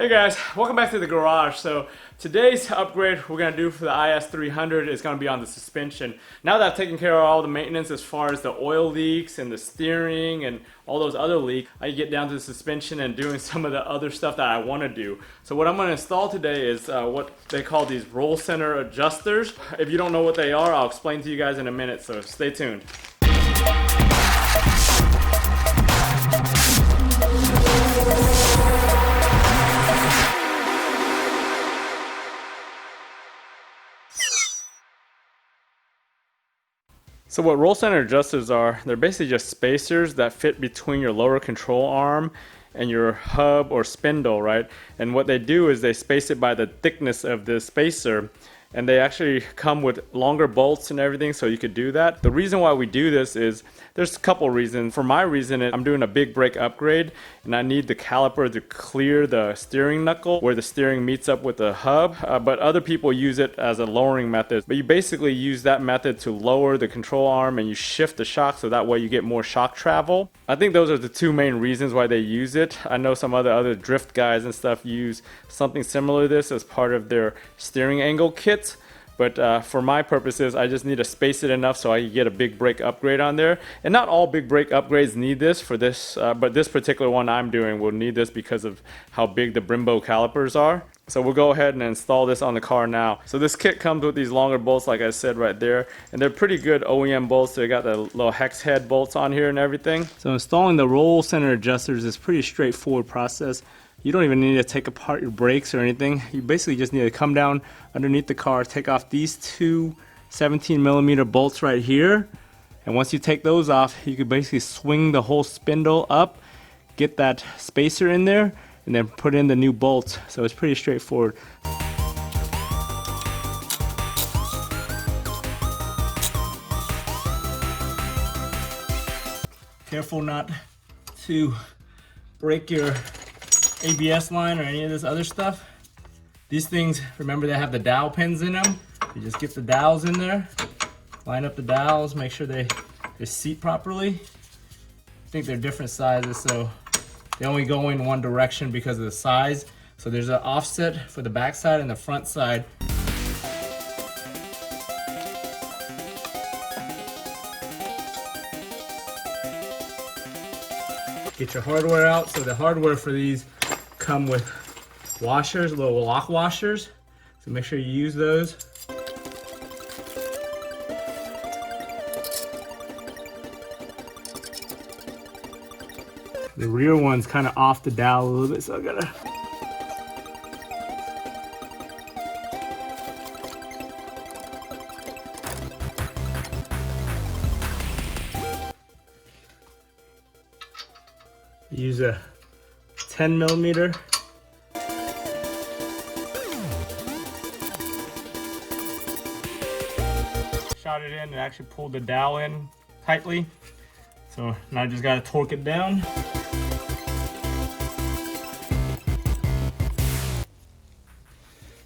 Hey guys, welcome back to the garage. So today's upgrade we're going to do for the IS300 is going to be on the suspension. Now that I've taken care of all the maintenance as far as the oil leaks and the steering and all those other leaks, I get down to the suspension and doing some of the other stuff that I want to do. So what I'm going to install today is what they call these roll center adjusters. If you don't know what they are, I'll explain to you guys in a minute, so stay tuned. So what roll center adjusters are, they're basically just spacers that fit between your lower control arm and your hub or spindle, right? And what they do is they space it by the thickness of the spacer, and they actually come with longer bolts and everything, so you could do that. The reason why we do this is there's a couple reasons. For my reason, I'm doing a big brake upgrade and I need the caliper to clear the steering knuckle where the steering meets up with the hub, but other people use it as a lowering method. But you basically use that method to lower the control arm and you shift the shock so that way you get more shock travel. I think those are the two main reasons why they use it. I know some other drift guys and stuff use something similar to this as part of their steering angle kits. But for my purposes, I just need to space it enough so I can get a big brake upgrade on there. And not all big brake upgrades need this for this, but this particular one I'm doing will need this because of how big the Brembo calipers are. So we'll go ahead and install this on the car now. So this kit comes with these longer bolts, like I said right there, and they're pretty good OEM bolts. They got the little hex head bolts on here and everything. So installing the roll center adjusters is a pretty straightforward process. You don't even need to take apart your brakes or anything. You basically just need to come down underneath the car, take off these two 17mm bolts right here. And once you take those off, you can basically swing the whole spindle up, get that spacer in there, and then put in the new bolts. So it's pretty straightforward. Careful not to break your ABS line or any of this other stuff. These things, remember, they have the dowel pins in them. You just get the dowels in there, line up the dowels, make sure they seat properly. I think they're different sizes, so they only go in one direction because of the size. So there's an offset for the back side and the front side. Get your hardware out. So the hardware for these come with washers, little lock washers. So make sure you use those. The rear one's kind of off the dowel a little bit, so I gotta. Use a 10mm. Shot it in and actually pulled the dowel in tightly. So now I just gotta torque it down.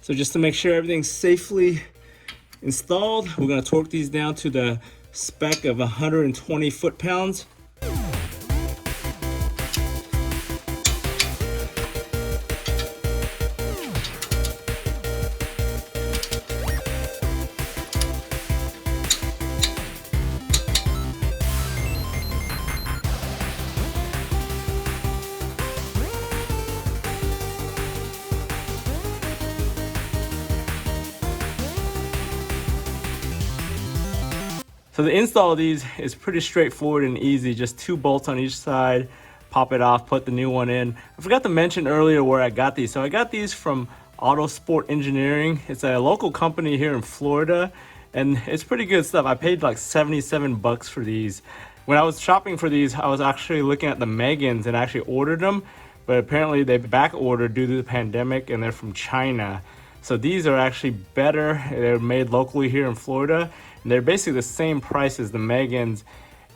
So just to make sure everything's safely installed, we're gonna torque these down to the spec of 120 foot-pounds. So the install of these is pretty straightforward and easy. Just two bolts on each side, pop it off, put the new one in. I forgot to mention earlier where I got these. So I got these from Autosports Engineering. It's a local company here in Florida, and it's pretty good stuff. I paid like 77 bucks for these. When I was shopping for these, I was actually looking at the Megans and actually ordered them, but apparently they back ordered due to the pandemic and they're from China. So these are actually better. They're made locally here in Florida. And they're basically the same price as the Megans,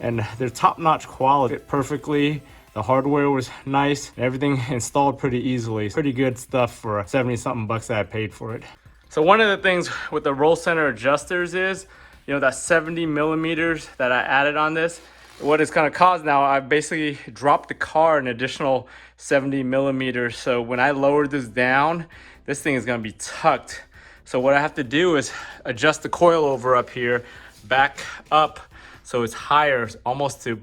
and they're top-notch quality. Fit perfectly. The hardware was nice. And everything installed pretty easily. Pretty good stuff for 70-something bucks that I paid for it. So one of the things with the roll center adjusters is, you know, that 70mm that I added on this, what it's gonna cause now, I've basically dropped the car an additional 70 millimeters. So when I lower this down, this thing is gonna be tucked. So what I have to do is adjust the coilover up here, back up so it's higher, almost to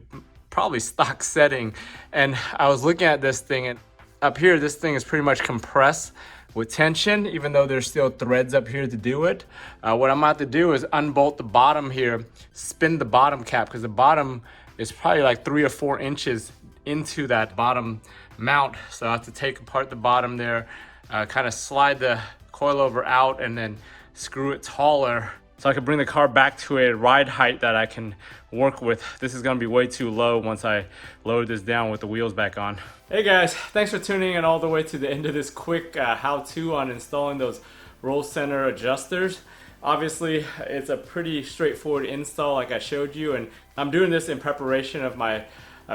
probably stock setting. And I was looking at this thing, and up here, this thing is pretty much compressed with tension, even though there's still threads up here to do it. What I'm about to do is unbolt the bottom here, spin the bottom cap, because the bottom is probably like 3 or 4 inches into that bottom mount. So I have to take apart the bottom there, kind of slide the coilover out and then screw it taller so I can bring the car back to a ride height that I can work with. This is gonna be way too low once I lower this down with the wheels back on. Hey guys, thanks for tuning in all the way to the end of this quick how-to on installing those roll center adjusters. Obviously, it's a pretty straightforward install like I showed you, and I'm doing this in preparation of my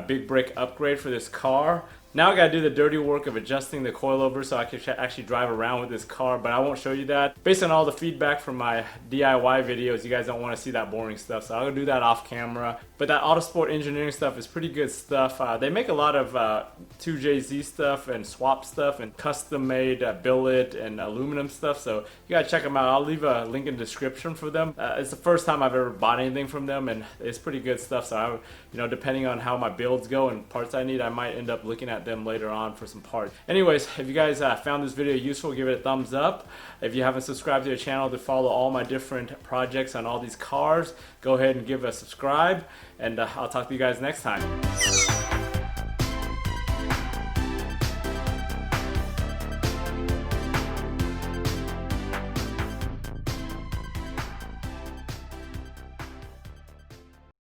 big brake upgrade for this car. Now I gotta do the dirty work of adjusting the coilover so I can actually drive around with this car, but I won't show you that. Based on all the feedback from my DIY videos, you guys don't wanna see that boring stuff, so I'll do that off camera. But that Autosport Engineering stuff is pretty good stuff. They make a lot of 2JZ stuff and swap stuff and custom made billet and aluminum stuff, so you gotta check them out. I'll leave a link in the description for them. It's the first time I've ever bought anything from them, and it's pretty good stuff, so depending on how my builds go and parts I need, I might end up looking at them later on for some parts. Anyways, if you guys found this video useful, give it a thumbs up. If you haven't subscribed to the channel to follow all my different projects on all these cars, go ahead and give a subscribe, and I'll talk to you guys next time.